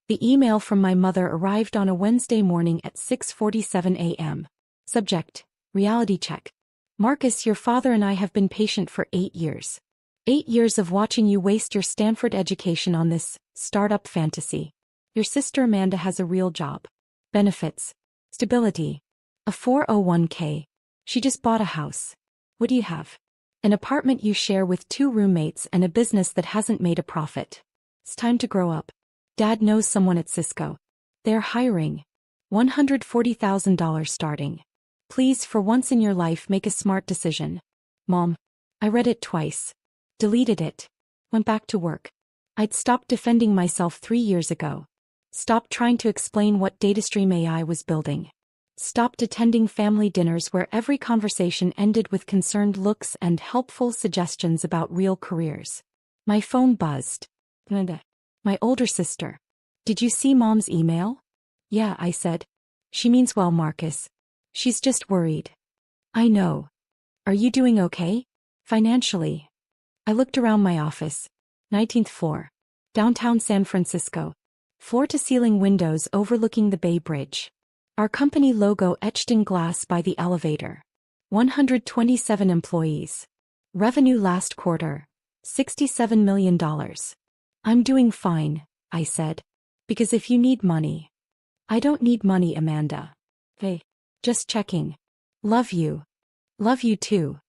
The email from my mother arrived on a Wednesday morning at 6:47 a.m. Subject: Reality check. Marcus, your father and I have been patient for 8 years. 8 years of watching you waste your Stanford education on this startup fantasy. Your sister Amanda has a real job. Benefits. Stability. A 401k. She just bought a house. What do you have? An apartment you share with 2 roommates and a business that hasn't made a profit. It's time to grow up. Dad knows someone at Cisco. They're hiring. $140,000 starting. Please, for once in your life, make a smart decision. Mom. I read it twice. Deleted it. Went back to work. I'd stopped defending myself 3 years ago. Stopped trying to explain what DataStream AI was building. Stopped attending family dinners where every conversation ended with concerned looks and helpful suggestions about real careers. My phone buzzed. My older sister. Did you see Mom's email? Yeah, I said. She means well, Marcus. She's just worried. I know. Are you doing okay? Financially. I looked around my office. 19th floor. Downtown San Francisco. Floor-to-ceiling windows overlooking the Bay Bridge. Our company logo etched in glass by the elevator. 127 employees. Revenue last quarter, $67 million. I'm doing fine, I said. Because if you need money. I don't need money, Amanda. Hey. Just checking. Love you. Love you too.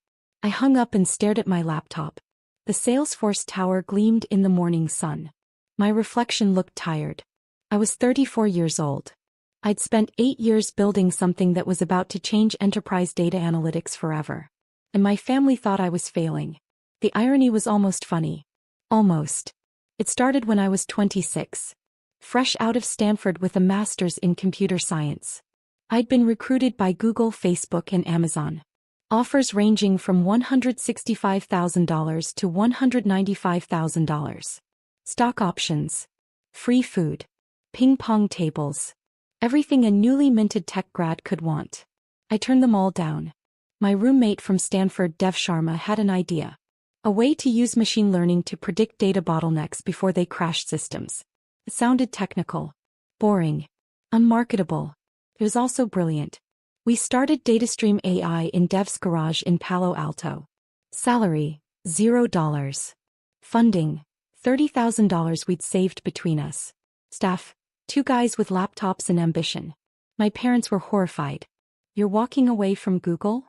I hung up and stared at my laptop. The Salesforce tower gleamed in the morning sun. My reflection looked tired. I was 34 years old. I'd spent 8 years building something that was about to change enterprise data analytics forever. And my family thought I was failing. The irony was almost funny. Almost. It started when I was 26. Fresh out of Stanford with a master's in computer science. I'd been recruited by Google, Facebook, and Amazon. Offers ranging from $165,000 to $195,000. Stock options. Free food. Ping pong tables. Everything a newly minted tech grad could want. I turned them all down. My roommate from Stanford, Dev Sharma, had an idea. A way to use machine learning to predict data bottlenecks before they crashed systems. It sounded technical. Boring. Unmarketable. It was also brilliant. We started DataStream AI in Dev's garage in Palo Alto. Salary, $0. Funding, $30,000 we'd saved between us. Staff, 2 guys with laptops and ambition. My parents were horrified. You're walking away from Google?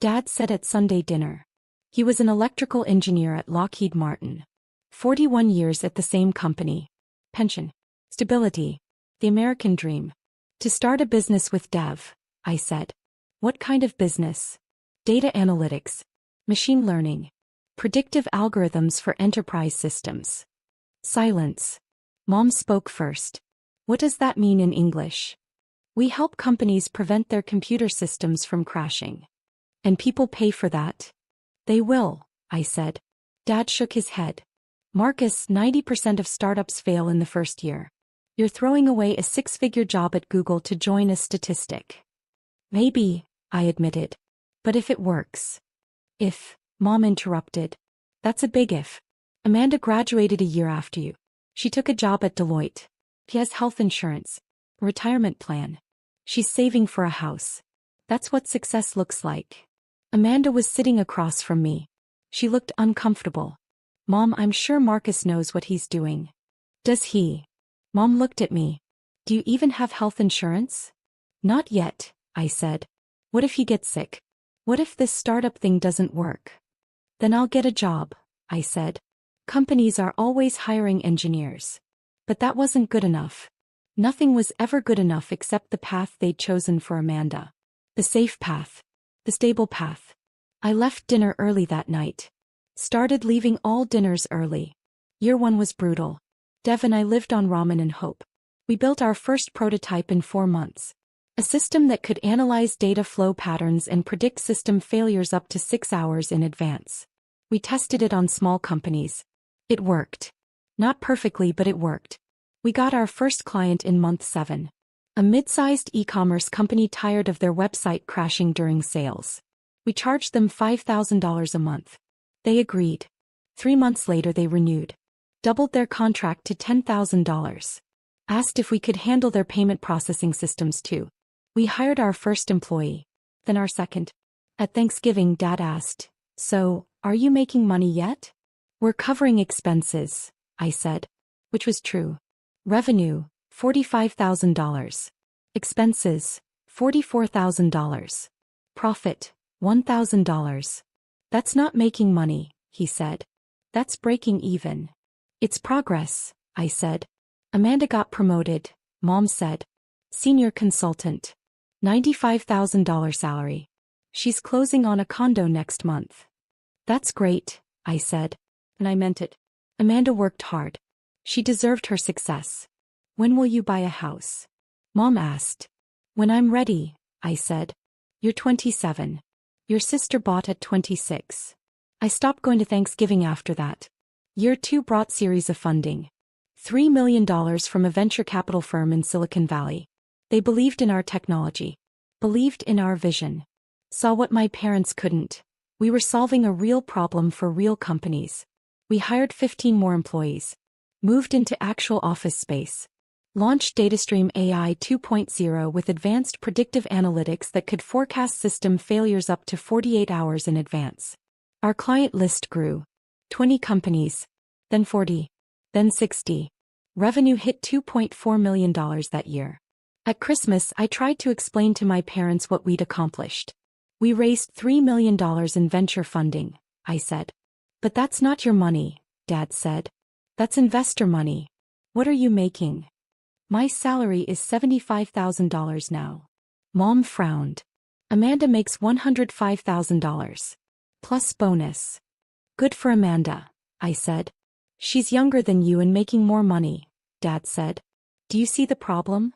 Dad said at Sunday dinner. He was an electrical engineer at Lockheed Martin. 41 years at the same company. Pension. Stability. The American dream. To start a business with Dev, I said. What kind of business? Data analytics. Machine learning. Predictive algorithms for enterprise systems. Silence. Mom spoke first. What does that mean in English? We help companies prevent their computer systems from crashing. And people pay for that? They will, I said. Dad shook his head. Marcus, 90% of startups fail in the first year. You're throwing away a 6-figure job at Google to join a statistic. Maybe, I admitted. But if it works. If, Mom interrupted. That's a big if. Amanda graduated a year after you. She took a job at Deloitte. She has health insurance. A retirement plan. She's saving for a house. That's what success looks like. Amanda was sitting across from me. She looked uncomfortable. Mom, I'm sure Marcus knows what he's doing. Does he? Mom looked at me. Do you even have health insurance? Not yet, I said. What if he gets sick? What if this startup thing doesn't work? Then I'll get a job, I said. Companies are always hiring engineers. But that wasn't good enough. Nothing was ever good enough except the path they'd chosen for Amanda. The safe path. The stable path. I left dinner early that night. Started leaving all dinners early. Year 1 was brutal. Dev and I lived on ramen and hope. We built our first prototype in 4 months. A system that could analyze data flow patterns and predict system failures up to 6 hours in advance. We tested it on small companies. It worked. Not perfectly, but it worked. We got our first client in month 7. A mid-sized e-commerce company tired of their website crashing during sales. We charged them $5,000 a month. They agreed. 3 months later they renewed. Doubled their contract to $10,000. Asked if we could handle their payment processing systems too. We hired our first employee. Then our second. At Thanksgiving, Dad asked, "So, are you making money yet?" "We're covering expenses," I said. Which was true. Revenue, $45,000. Expenses, $44,000. Profit, $1,000. "That's not making money," he said. "That's breaking even." "It's progress," I said. "Amanda got promoted," Mom said. "Senior consultant. $95,000 salary. She's closing on a condo next month." "That's great," I said. And I meant it. Amanda worked hard. She deserved her success. "When will you buy a house?" Mom asked. "When I'm ready," I said. "You're 27. Your sister bought at 26. I stopped going to Thanksgiving after that. Year 2 brought series of funding. $3 million from a venture capital firm in Silicon Valley. They believed in our technology. Believed in our vision. Saw what my parents couldn't. We were solving a real problem for real companies. We hired 15 more employees. Moved into actual office space. Launched DataStream AI 2.0 with advanced predictive analytics that could forecast system failures up to 48 hours in advance. Our client list grew. 20 companies. Then 40. Then 60. Revenue hit $2.4 million that year. At Christmas, I tried to explain to my parents what we'd accomplished. "We raised $3 million in venture funding," I said. "But that's not your money," Dad said. "That's investor money. What are you making?" "My salary is $75,000 now." Mom frowned. "Amanda makes $105,000. Plus bonus." "Good for Amanda," I said. "She's younger than you and making more money," Dad said. "Do you see the problem?"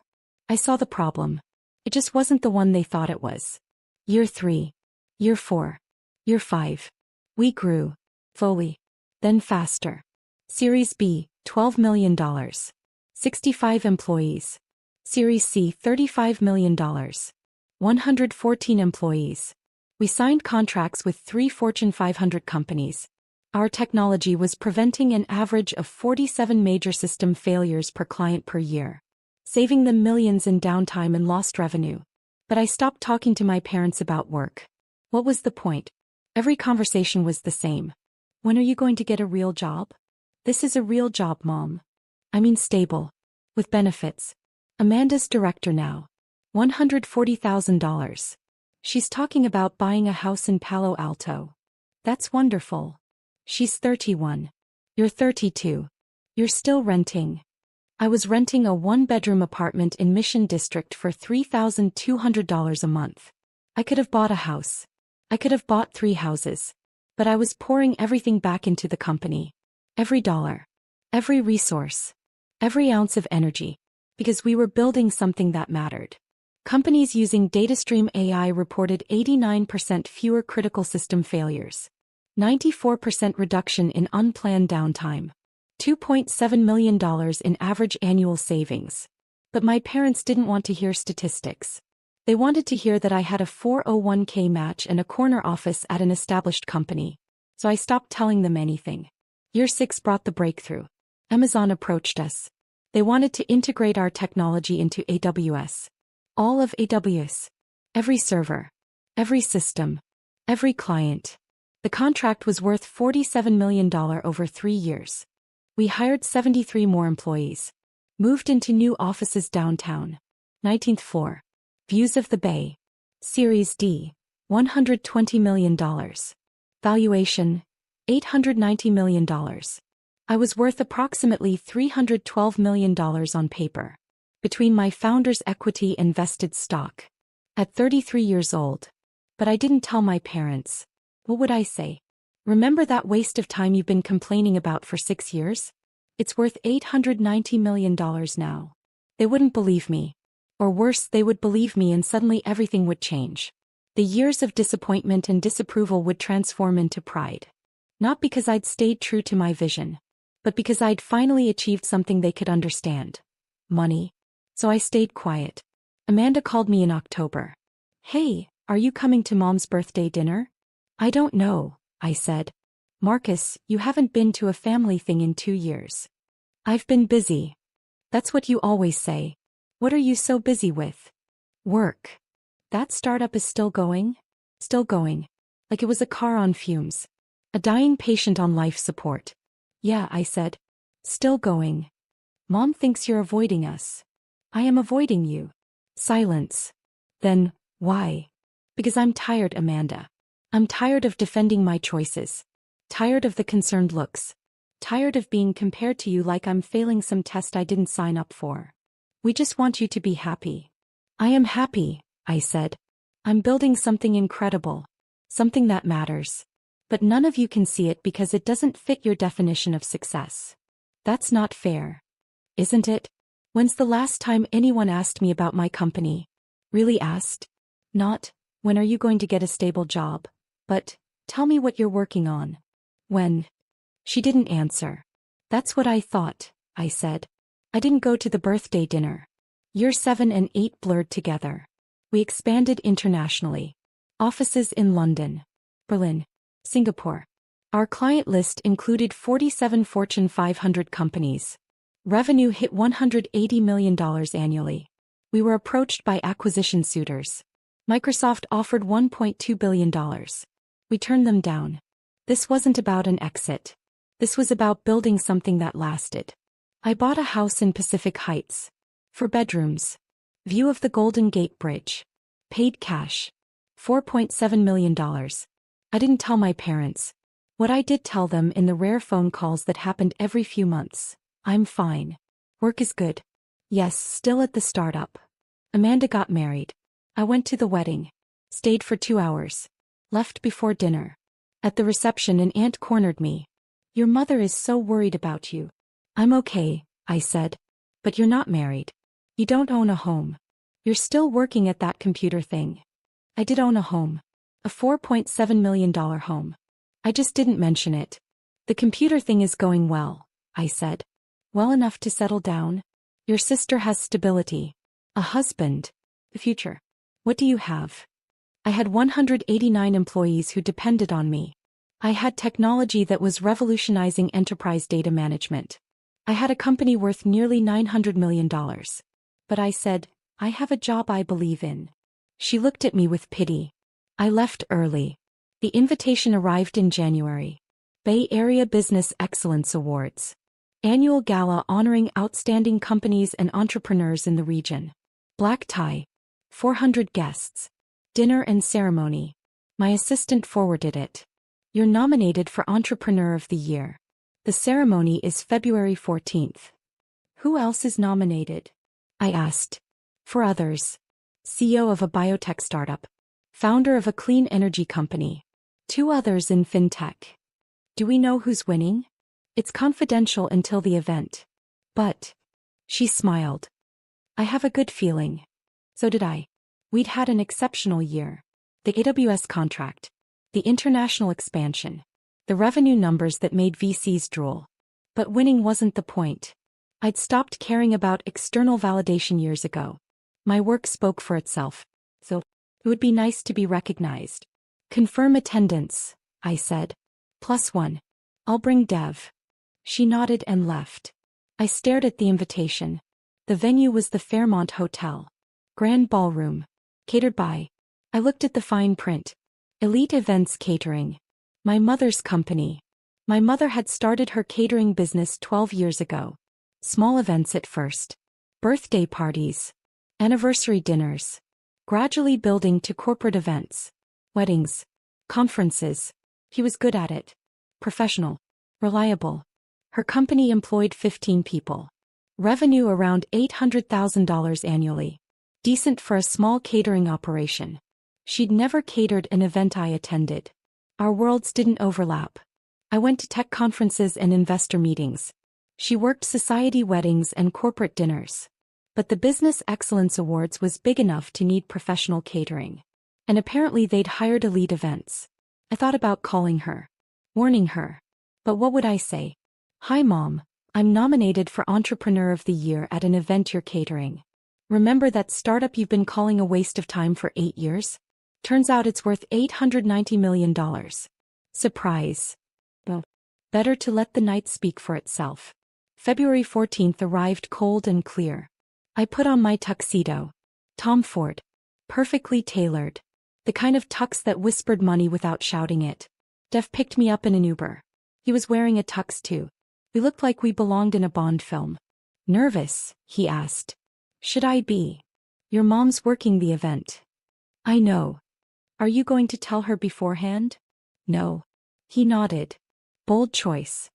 I saw the problem. It just wasn't the one they thought it was. Year 3. Year 4. Year 5. We grew. Slowly. Then faster. Series B, $12 million. 65 employees. Series C, $35 million. 114 employees. We signed contracts with 3 Fortune 500 companies. Our technology was preventing an average of 47 major system failures per client per year, saving them millions in downtime and lost revenue. But I stopped talking to my parents about work. What was the point? Every conversation was the same. "When are you going to get a real job?" "This is a real job, Mom. I mean stable. With benefits. Amanda's director now. $140,000. She's talking about buying a house in Palo Alto. That's wonderful. She's 31. You're 32. You're still renting." I was renting a 1-bedroom apartment in Mission District for $3,200 a month. I could have bought a house. I could have bought 3 houses. But I was pouring everything back into the company. Every dollar. Every resource. Every ounce of energy. Because we were building something that mattered. Companies using DataStream AI reported 89% fewer critical system failures. 94% reduction in unplanned downtime. $2.7 million in average annual savings. But my parents didn't want to hear statistics. They wanted to hear that I had a 401k match and a corner office at an established company. So I stopped telling them anything. Year 6 brought the breakthrough. Amazon approached us. They wanted to integrate our technology into AWS. All of AWS. Every server. Every system. Every client. The contract was worth $47 million over 3 years. We hired 73 more employees. Moved into new offices downtown. 19th floor. Views of the Bay. Series D. $120 million. Valuation. $890 million. I was worth approximately $312 million on paper. Between my founder's equity and vested stock. At 33 years old. But I didn't tell my parents. What would I say? "Remember that waste of time you've been complaining about for 6 years? It's worth $890 million now." They wouldn't believe me. Or worse, they would believe me and suddenly everything would change. The years of disappointment and disapproval would transform into pride. Not because I'd stayed true to my vision. But because I'd finally achieved something they could understand. Money. So I stayed quiet. Amanda called me in October. "Hey, are you coming to Mom's birthday dinner?" "I don't know," I said. "Marcus, you haven't been to a family thing in 2 years." "I've been busy." That's what you always say. What are you so busy with? Work. That startup is still going? Still going. Like it was a car on fumes. A dying patient on life support. Yeah, I said. Still going. Mom thinks you're avoiding us. I am avoiding you. Silence. Then, why? Because I'm tired, Amanda. I'm tired of defending my choices. Tired of the concerned looks. Tired of being compared to you like I'm failing some test I didn't sign up for. We just want you to be happy. I am happy, I said. I'm building something incredible. Something that matters. But none of you can see it because it doesn't fit your definition of success. That's not fair. Isn't it? When's the last time anyone asked me about my company? Really asked? Not, when are you going to get a stable job? But, tell me what you're working on. When? She didn't answer. That's what I thought, I said. I didn't go to the birthday dinner. Year 7 and 8 blurred together. We expanded internationally. Offices in London, Berlin, Singapore. Our client list included 47 Fortune 500 companies. Revenue hit $180 million annually. We were approached by acquisition suitors. Microsoft offered $1.2 billion. We turned them down. This wasn't about an exit. This was about building something that lasted. I bought a house in Pacific Heights. 4 bedrooms. View of the Golden Gate Bridge. Paid cash. $4.7 million. I didn't tell my parents. What I did tell them in the rare phone calls that happened every few months. I'm fine. Work is good. Yes, still at the startup. Amanda got married. I went to the wedding. Stayed for 2 hours. Left before dinner. At the reception, an aunt cornered me. Your mother is so worried about you. I'm okay, I said. But you're not married. You don't own a home. You're still working at that computer thing. I did own a home. A $4.7 million home. I just didn't mention it. The computer thing is going well, I said. Well enough to settle down? Your sister has stability. A husband. The future. What do you have? I had 189 employees who depended on me. I had technology that was revolutionizing enterprise data management. I had a company worth nearly $900 million. But I said, I have a job I believe in. She looked at me with pity. I left early. The invitation arrived in January. Bay Area Business Excellence Awards. Annual gala honoring outstanding companies and entrepreneurs in the region. Black tie. 400 guests. Dinner and ceremony. My assistant forwarded it. You're nominated for Entrepreneur of the Year. The ceremony is February 14th. Who else is nominated? I asked. 4 others. CEO of a biotech startup. Founder of a clean energy company. 2 others in fintech. Do we know who's winning? It's confidential until the event. But. She smiled. I have a good feeling. So did I. We'd had an exceptional year. The AWS contract. The international expansion. The revenue numbers that made VCs drool. But winning wasn't the point. I'd stopped caring about external validation years ago. My work spoke for itself. So, it would be nice to be recognized. Confirm attendance, I said. +1. I'll bring Dev. She nodded and left. I stared at the invitation. The venue was the Fairmont Hotel. Grand ballroom. Catered by. I looked at the fine print. Elite Events Catering. My mother's company. My mother had started her catering business 12 years ago. Small events at first. Birthday parties. Anniversary dinners. Gradually building to corporate events. Weddings. Conferences. He was good at it. Professional. Reliable. Her company employed 15 people. Revenue around $800,000 annually. Decent for a small catering operation. She'd never catered an event I attended. Our worlds didn't overlap. I went to tech conferences and investor meetings. She worked society weddings and corporate dinners. But the Business Excellence Awards was big enough to need professional catering. And apparently they'd hired Elite Events. I thought about calling her. Warning her. But what would I say? Hi Mom, I'm nominated for Entrepreneur of the Year at an event you're catering. Remember that startup you've been calling a waste of time for 8 years? Turns out it's worth $890 million. Surprise. Well, better to let the night speak for itself. February 14th arrived cold and clear. I put on my tuxedo. Tom Ford. Perfectly tailored. The kind of tux that whispered money without shouting it. Dev picked me up in an Uber. He was wearing a tux too. We looked like we belonged in a Bond film. Nervous? He asked. Should I be? Your mom's working the event. I know. Are you going to tell her beforehand? No. He nodded. Bold choice.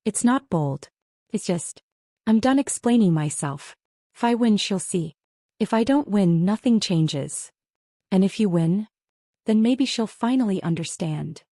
It's not bold. It's just, I'm done explaining myself. If I win, she'll see. If I don't win, nothing changes. And if you win? Then maybe she'll finally understand.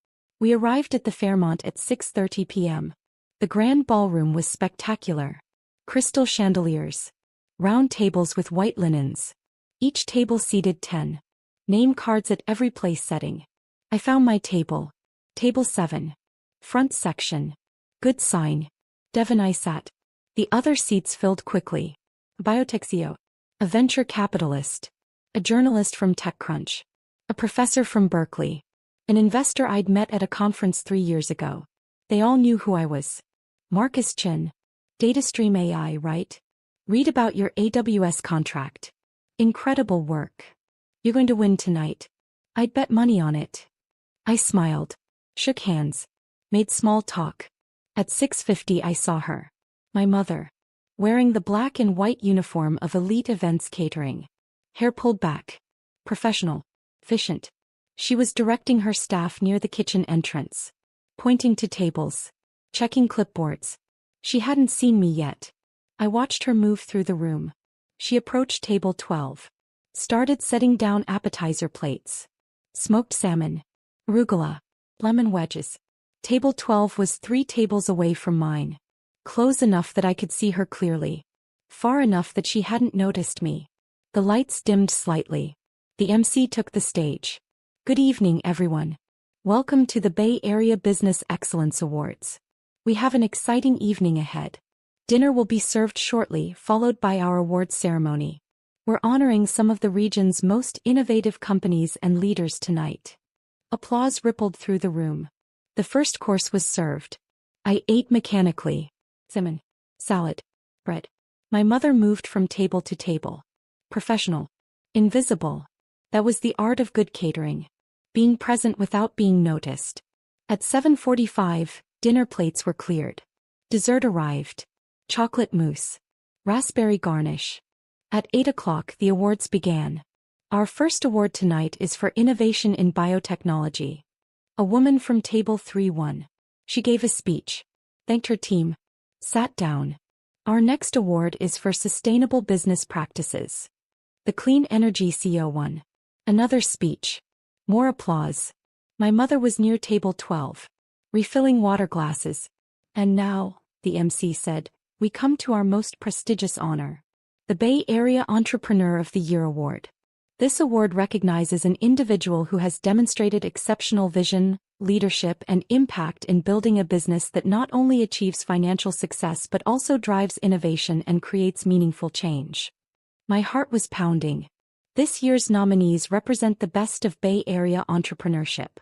We arrived at the Fairmont at 6:30 p.m. The grand ballroom was spectacular. Crystal chandeliers. Round tables with white linens. Each table seated 10. Name cards at every place setting. I found my table. Table 7. Front section. Good sign. Dev and I sat. The other seats filled quickly. A biotech CEO. A venture capitalist. A journalist from TechCrunch. A professor from Berkeley. An investor I'd met at a conference 3 years ago. They all knew who I was. Marcus Chin. DataStream AI, right? Read about your AWS contract. Incredible work. You're going to win tonight. I'd bet money on it. I smiled. Shook hands. Made small talk. At 6:50 I saw her. My mother. Wearing the black and white uniform of Elite Events Catering. Hair pulled back. Professional. Efficient. She was directing her staff near the kitchen entrance. Pointing to tables. Checking clipboards. She hadn't seen me yet. I watched her move through the room. She approached table 12. Started setting down appetizer plates. Smoked salmon. Arugula. Lemon wedges. Table 12 was 3 tables away from mine. Close enough that I could see her clearly. Far enough that she hadn't noticed me. The lights dimmed slightly. The MC took the stage. Good evening, everyone. Welcome to the Bay Area Business Excellence Awards. We have an exciting evening ahead. Dinner will be served shortly, followed by our awards ceremony. We're honoring some of the region's most innovative companies and leaders tonight. Applause rippled through the room. The first course was served. I ate mechanically. Salmon. Salad. Bread. My mother moved from table to table. Professional. Invisible. That was the art of good catering. Being present without being noticed. At 7:45, dinner plates were cleared. Dessert arrived. Chocolate mousse. Raspberry garnish. At 8 o'clock the awards began. Our first award tonight is for innovation in biotechnology. A woman from table 3 won. She gave a speech. Thanked her team. Sat down. Our next award is for sustainable business practices. The clean energy CEO won. Another speech. More applause. My mother was near table 12. Refilling water glasses. And now, the MC said, we come to our most prestigious honor. The Bay Area Entrepreneur of the Year Award. This award recognizes an individual who has demonstrated exceptional vision, leadership, and impact in building a business that not only achieves financial success but also drives innovation and creates meaningful change. My heart was pounding. This year's nominees represent the best of Bay Area entrepreneurship.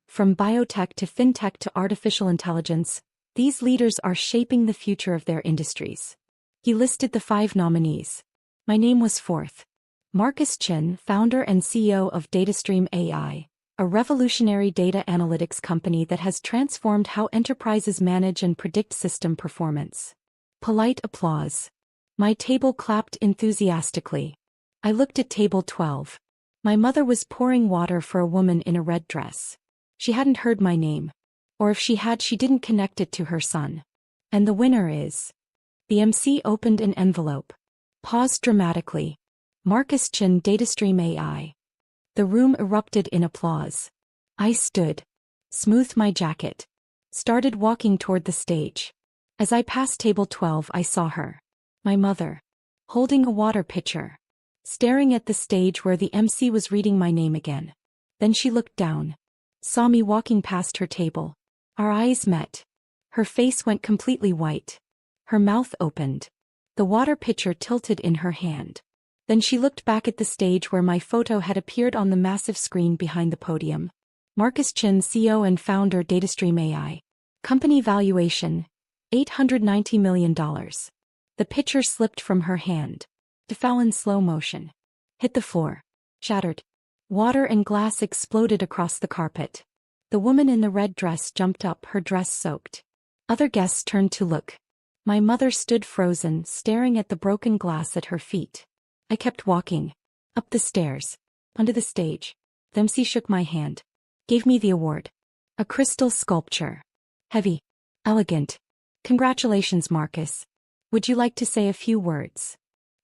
From biotech to fintech to artificial intelligence, these leaders are shaping the future of their industries. He listed the 5 nominees. My name was fourth. Marcus Chin, founder and CEO of DataStream AI, a revolutionary data analytics company that has transformed how enterprises manage and predict system performance. Polite applause. My table clapped enthusiastically. I looked at table 12. My mother was pouring water for a woman in a red dress. She hadn't heard my name. Or if she had, she didn't connect it to her son. And the winner is... The MC opened an envelope. Paused dramatically. Marcus Chin, DataStream AI. The room erupted in applause. I stood. Smoothed my jacket. Started walking toward the stage. As I passed table 12 I saw her. My mother. Holding a water pitcher. Staring at the stage where the MC was reading my name again. Then she looked down. Saw me walking past her table. Our eyes met. Her face went completely white. Her mouth opened. The water pitcher tilted in her hand. Then she looked back at the stage where my photo had appeared on the massive screen behind the podium. Marcus Chin, CEO and founder, DataStream AI. Company valuation, $890 million. The pitcher slipped from her hand. It fell in slow motion. Hit the floor. Shattered. Water and glass exploded across the carpet. The woman in the red dress jumped up, her dress soaked. Other guests turned to look. My mother stood frozen, staring at the broken glass at her feet. I kept walking. Up the stairs. Onto the stage. The MC shook my hand. Gave me the award. A crystal sculpture. Heavy. Elegant. Congratulations, Marcus. Would you like to say a few words?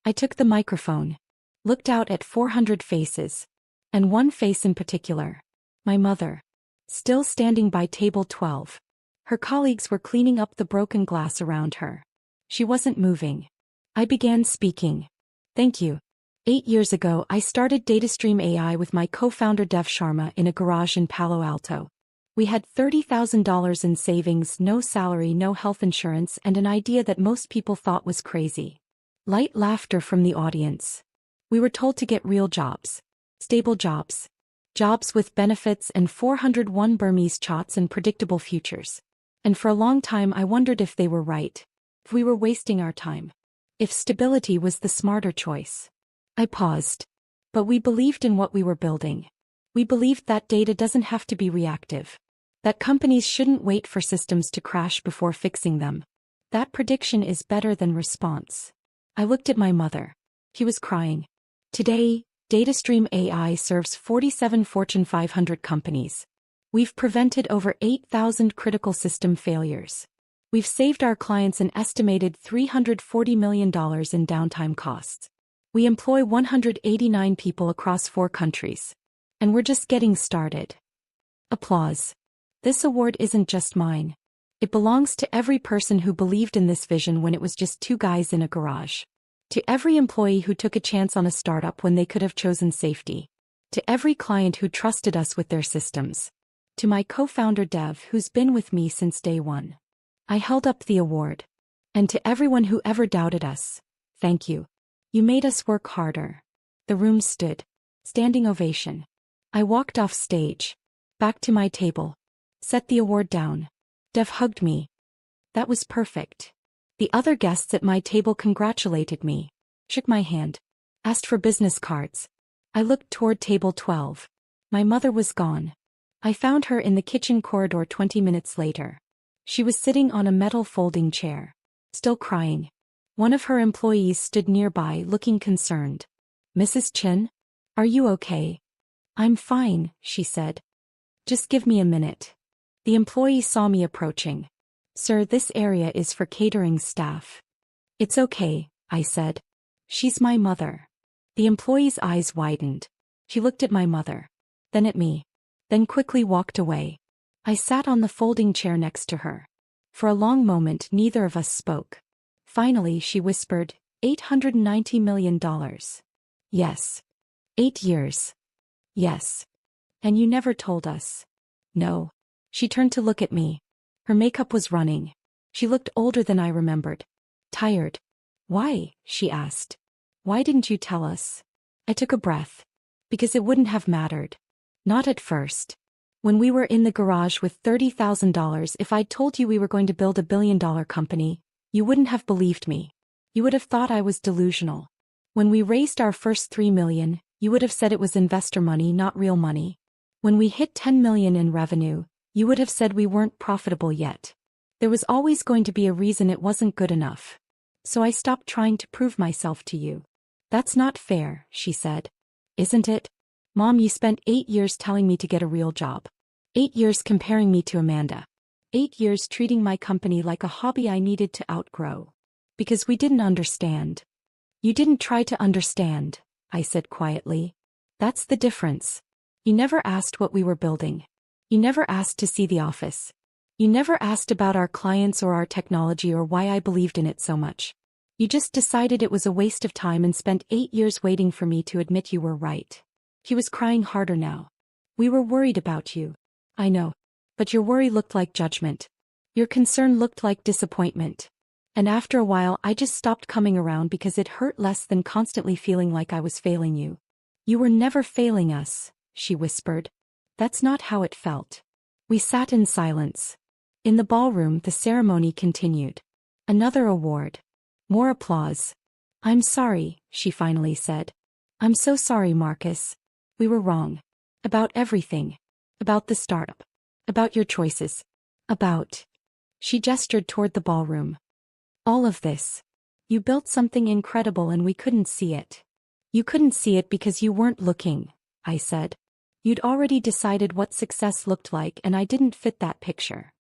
I took the microphone. Looked out at 400 faces. And one face in particular. My mother. Still standing by table 12. Her colleagues were cleaning up the broken glass around her. She wasn't moving. I began speaking. Thank you. 8 years ago, I started DataStream AI with my co-founder Dev Sharma in a garage in Palo Alto. We had $30,000 in savings, no salary, no health insurance, and an idea that most people thought was crazy. Light laughter from the audience. We were told to get real jobs. Stable jobs. Jobs with benefits and 401 Burmese chots and predictable futures. And for a long time I wondered if they were right. If we were wasting our time. If stability was the smarter choice. I paused. But we believed in what we were building. We believed that data doesn't have to be reactive. That companies shouldn't wait for systems to crash before fixing them. That prediction is better than response. I looked at my mother. She was crying. Today, DataStream AI serves 47 Fortune 500 companies. We've prevented over 8,000 critical system failures. We've saved our clients an estimated $340 million in downtime costs. We employ 189 people across 4 countries. And we're just getting started. Applause. This award isn't just mine. It belongs to every person who believed in this vision when it was just 2 guys in a garage. To every employee who took a chance on a startup when they could have chosen safety. To every client who trusted us with their systems. To my co-founder Dev, who's been with me since day one. I held up the award. And to everyone who ever doubted us, thank you. You made us work harder. The room stood. Standing ovation. I walked off stage. Back to my table. Set the award down. Dev hugged me. That was perfect. The other guests at my table congratulated me. Shook my hand. Asked for business cards. I looked toward table 12. My mother was gone. I found her in the kitchen corridor 20 minutes later. She was sitting on a metal folding chair. Still crying. One of her employees stood nearby looking concerned. Mrs. Chin? Are you okay? I'm fine, she said. Just give me a minute. The employee saw me approaching. Sir, this area is for catering staff. It's okay, I said. She's my mother. The employee's eyes widened. She looked at my mother. Then at me. Then quickly walked away. I sat on the folding chair next to her. For a long moment neither of us spoke. Finally she whispered, $890 million. Yes. 8 years. Yes. And you never told us. No. She turned to look at me. Her makeup was running. She looked older than I remembered. Tired. Why? She asked. Why didn't you tell us? I took a breath. Because it wouldn't have mattered. Not at first. When we were in the garage with $30,000, if I'd told you we were going to build $1 billion company, you wouldn't have believed me. You would have thought I was delusional. When we raised our first $3 million, you would have said it was investor money, not real money. When we hit $10 million in revenue, you would have said we weren't profitable yet. There was always going to be a reason it wasn't good enough. So I stopped trying to prove myself to you. That's not fair, she said. Isn't it? Mom, you spent 8 years telling me to get a real job. 8 years comparing me to Amanda. 8 years treating my company like a hobby I needed to outgrow. Because we didn't understand. You didn't try to understand, I said quietly. That's the difference. You never asked what we were building. You never asked to see the office. You never asked about our clients or our technology or why I believed in it so much. You just decided it was a waste of time and spent 8 years waiting for me to admit you were right. He was crying harder now. We were worried about you. I know. But your worry looked like judgment. Your concern looked like disappointment. And after a while I just stopped coming around because it hurt less than constantly feeling like I was failing you. You were never failing us, she whispered. That's not how it felt. We sat in silence. In the ballroom, the ceremony continued. Another award. More applause. I'm sorry, she finally said. I'm so sorry, Marcus. We were wrong. About everything. About the startup. About your choices. About. She gestured toward the ballroom. All of this. You built something incredible and we couldn't see it. You couldn't see it because you weren't looking, I said. You'd already decided what success looked like and I didn't fit that picture.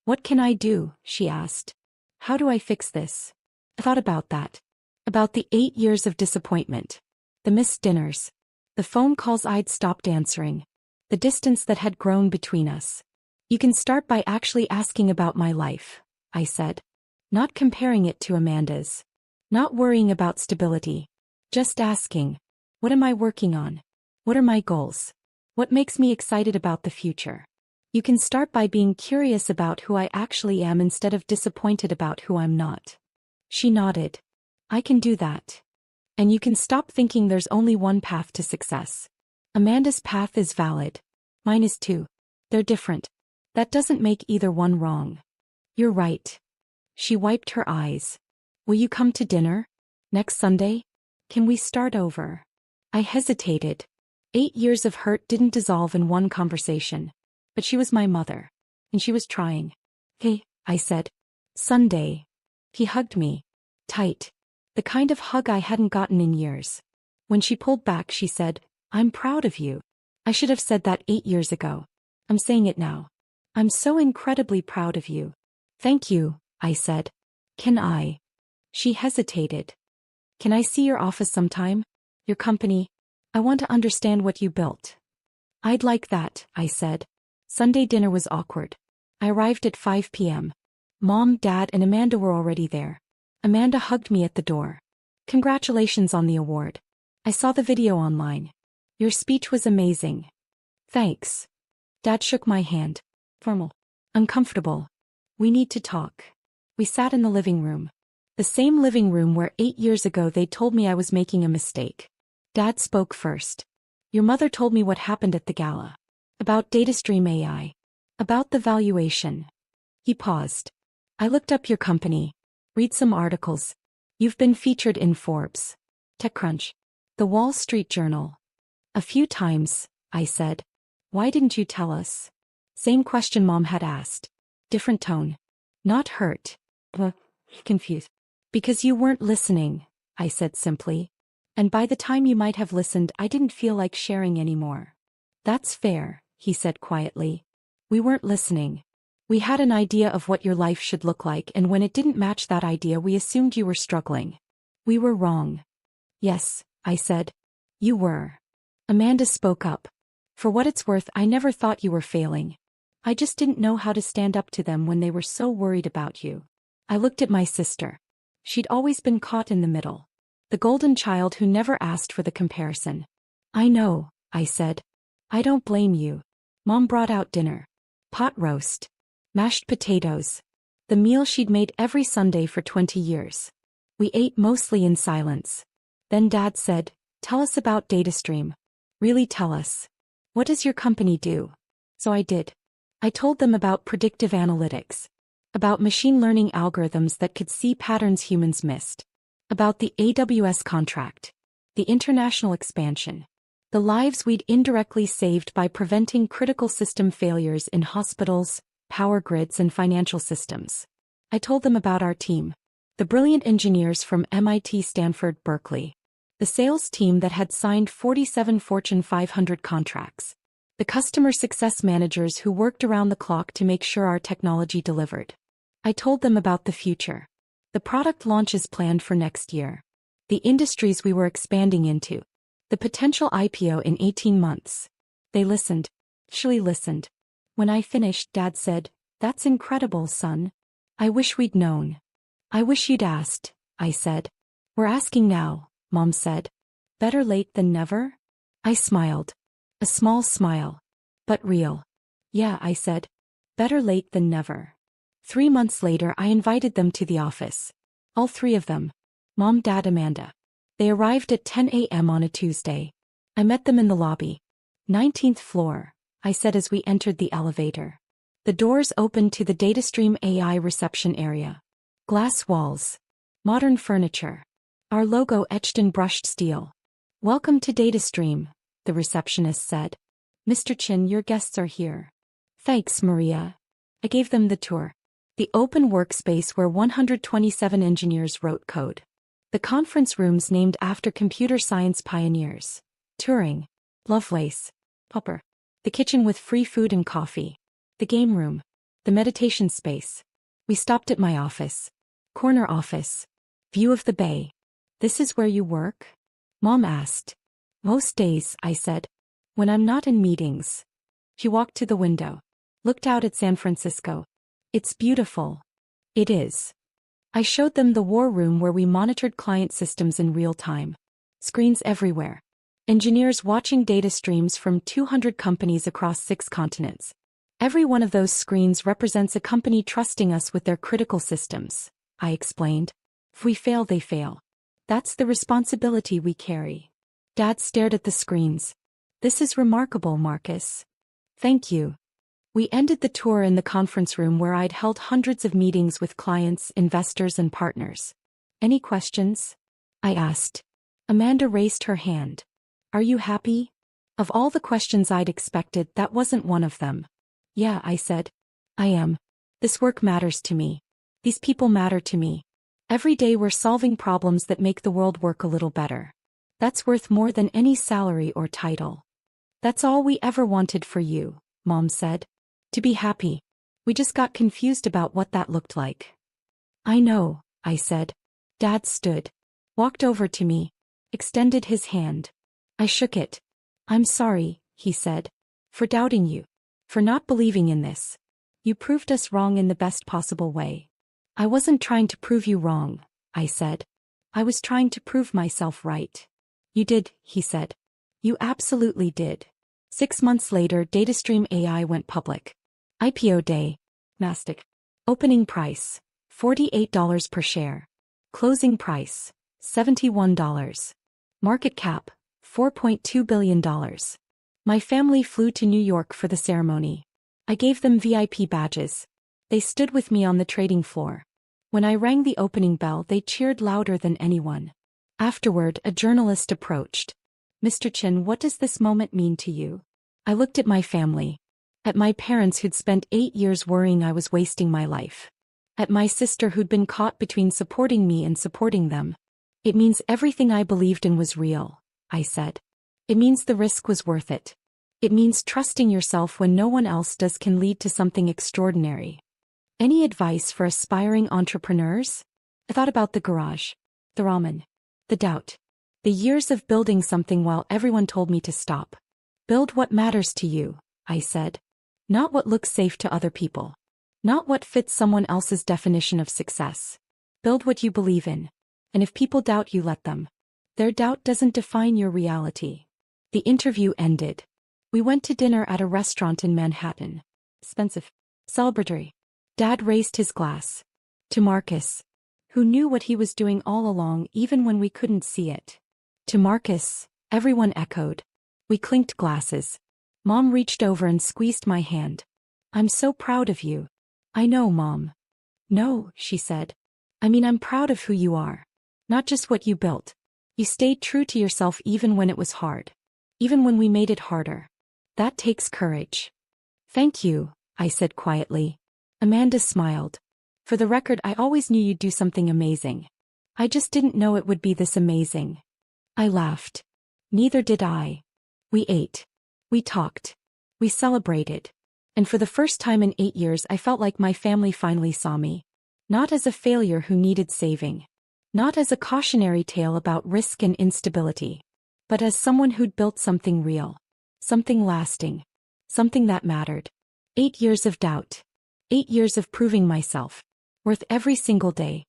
What can I do? She asked. How do I fix this? I thought about that. About the 8 years of disappointment. The missed dinners. The phone calls I'd stopped answering. The distance that had grown between us. You can start by actually asking about my life, I said. Not comparing it to Amanda's. Not worrying about stability. Just asking, what am I working on? What are my goals? What makes me excited about the future? You can start by being curious about who I actually am instead of disappointed about who I'm not. She nodded. I can do that. And you can stop thinking there's only one path to success. Amanda's path is valid. Mine is too. They're different. That doesn't make either one wrong. You're right. She wiped her eyes. Will you come to dinner? Next Sunday? Can we start over? I hesitated. 8 years of hurt didn't dissolve in one conversation. But she was my mother. And she was trying. Hey, I said. Sunday. He hugged me. Tight. The kind of hug I hadn't gotten in years. When she pulled back, she said, I'm proud of you. I should have said that 8 years ago. I'm saying it now. I'm so incredibly proud of you. Thank you, I said. Can I? She hesitated. Can I see your office sometime? Your company? I want to understand what you built. I'd like that, I said. Sunday dinner was awkward. I arrived at 5 p.m. Mom, Dad, and Amanda were already there. Amanda hugged me at the door. Congratulations on the award. I saw the video online. Your speech was amazing. Thanks. Dad shook my hand. Formal. Uncomfortable. We need to talk. We sat in the living room. The same living room where 8 years ago they told me I was making a mistake. Dad spoke first. Your mother told me what happened at the gala. About DataStream AI. About the valuation. He paused. I looked up your company. Read some articles. You've been featured in Forbes, TechCrunch, The Wall Street Journal. A few times, I said. Why didn't you tell us? Same question Mom had asked. Different tone. Not hurt. Confused. Because you weren't listening, I said simply. And by the time you might have listened, I didn't feel like sharing anymore. That's fair, he said quietly. We weren't listening. We had an idea of what your life should look like, and when it didn't match that idea, we assumed you were struggling. We were wrong. Yes, I said. You were. Amanda spoke up. For what it's worth, I never thought you were failing. I just didn't know how to stand up to them when they were so worried about you. I looked at my sister. She'd always been caught in the middle. The golden child who never asked for the comparison. I know, I said. I don't blame you. Mom brought out dinner. Pot roast. Mashed potatoes. The meal she'd made every Sunday for 20 years. We ate mostly in silence. Then Dad said, tell us about DataStream. Really tell us. What does your company do? So I did. I told them about predictive analytics. About machine learning algorithms that could see patterns humans missed. About the AWS contract. The international expansion. The lives we'd indirectly saved by preventing critical system failures in hospitals, power grids, and financial systems. I told them about our team. The brilliant engineers from MIT, Stanford, Berkeley. The sales team that had signed 47 Fortune 500 contracts. The customer success managers who worked around the clock to make sure our technology delivered. I told them about the future. The product launches planned for next year. The industries we were expanding into. The potential IPO in 18 months. They listened. Actually listened. When I finished, Dad said, that's incredible, son. I wish we'd known. I wish you'd asked, I said. We're asking now, Mom said. Better late than never? I smiled. A small smile. But real. Yeah, I said. Better late than never. 3 months later, I invited them to the office. All 3 of them. Mom, Dad, Amanda. They arrived at 10 a.m. on a Tuesday. I met them in the lobby. 19th floor, I said as we entered the elevator. The doors opened to the DataStream AI reception area. Glass walls. Modern furniture. Our logo etched in brushed steel. "Welcome to DataStream," the receptionist said. "Mr. Chin, your guests are here." "Thanks, Maria." I gave them the tour. The open workspace where 127 engineers wrote code. The conference rooms named after computer science pioneers. Turing. Lovelace. Popper. The kitchen with free food and coffee. The game room. The meditation space. We stopped at my office. Corner office. View of the bay. "This is where you work?" Mom asked. "Most days," I said. "When I'm not in meetings." She walked to the window. Looked out at San Francisco. "It's beautiful." "It is." I showed them the war room where we monitored client systems in real time. Screens everywhere. Engineers watching data streams from 200 companies across 6 continents. Every one of those screens represents a company trusting us with their critical systems, I explained. If we fail, they fail. That's the responsibility we carry. Dad stared at the screens. "This is remarkable, Marcus." "Thank you." We ended the tour in the conference room where I'd held hundreds of meetings with clients, investors, and partners. "Any questions?" I asked. Amanda raised her hand. "Are you happy?" Of all the questions I'd expected, that wasn't one of them. "Yeah," I said. "I am. This work matters to me. These people matter to me. Every day we're solving problems that make the world work a little better. That's worth more than any salary or title." "That's all we ever wanted for you," Mom said. "To be happy. We just got confused about what that looked like." "I know," I said. Dad stood. Walked over to me. Extended his hand. I shook it. "I'm sorry," he said. "For doubting you. For not believing in this. You proved us wrong in the best possible way." "I wasn't trying to prove you wrong," I said. "I was trying to prove myself right." "You did," he said. "You absolutely did." 6 months later, DataStream AI went public. IPO day. Nasdaq. Opening price, $48 per share. Closing price, $71. Market cap, $4.2 billion. My family flew to New York for the ceremony. I gave them VIP badges. They stood with me on the trading floor. When I rang the opening bell, they cheered louder than anyone. Afterward, a journalist approached. "Mr. Chin, what does this moment mean to you?" I looked at my family. At my parents who'd spent 8 years worrying I was wasting my life. At my sister who'd been caught between supporting me and supporting them. "It means everything I believed in was real," I said. "It means the risk was worth it. It means trusting yourself when no one else does can lead to something extraordinary." Any advice for aspiring entrepreneurs? I thought about the garage, the ramen, the doubt, the years of building something while everyone told me to stop. Build what matters to you, I said. Not what looks safe to other people. Not what fits someone else's definition of success. Build what you believe in. And if people doubt you, let them. Their doubt doesn't define your reality. The interview ended. We went to dinner at a restaurant in Manhattan. Expensive. Celebratory. Dad raised his glass. To Marcus, who knew what he was doing all along even when we couldn't see it. To Marcus, everyone echoed. We clinked glasses. Mom reached over and squeezed my hand. "I'm so proud of you." "I know, Mom." "No," she said. "I mean, I'm proud of who you are. Not just what you built. You stayed true to yourself even when it was hard. Even when we made it harder. That takes courage." "Thank you," I said quietly. Amanda smiled. "For the record, I always knew you'd do something amazing. I just didn't know it would be this amazing." I laughed. Neither did I. We ate. We talked. We celebrated. And for the first time in 8 years, I felt like my family finally saw me. Not as a failure who needed saving. Not as a cautionary tale about risk and instability. But as someone who'd built something real. Something lasting. Something that mattered. 8 years of doubt. 8 years of proving myself. Worth every single day.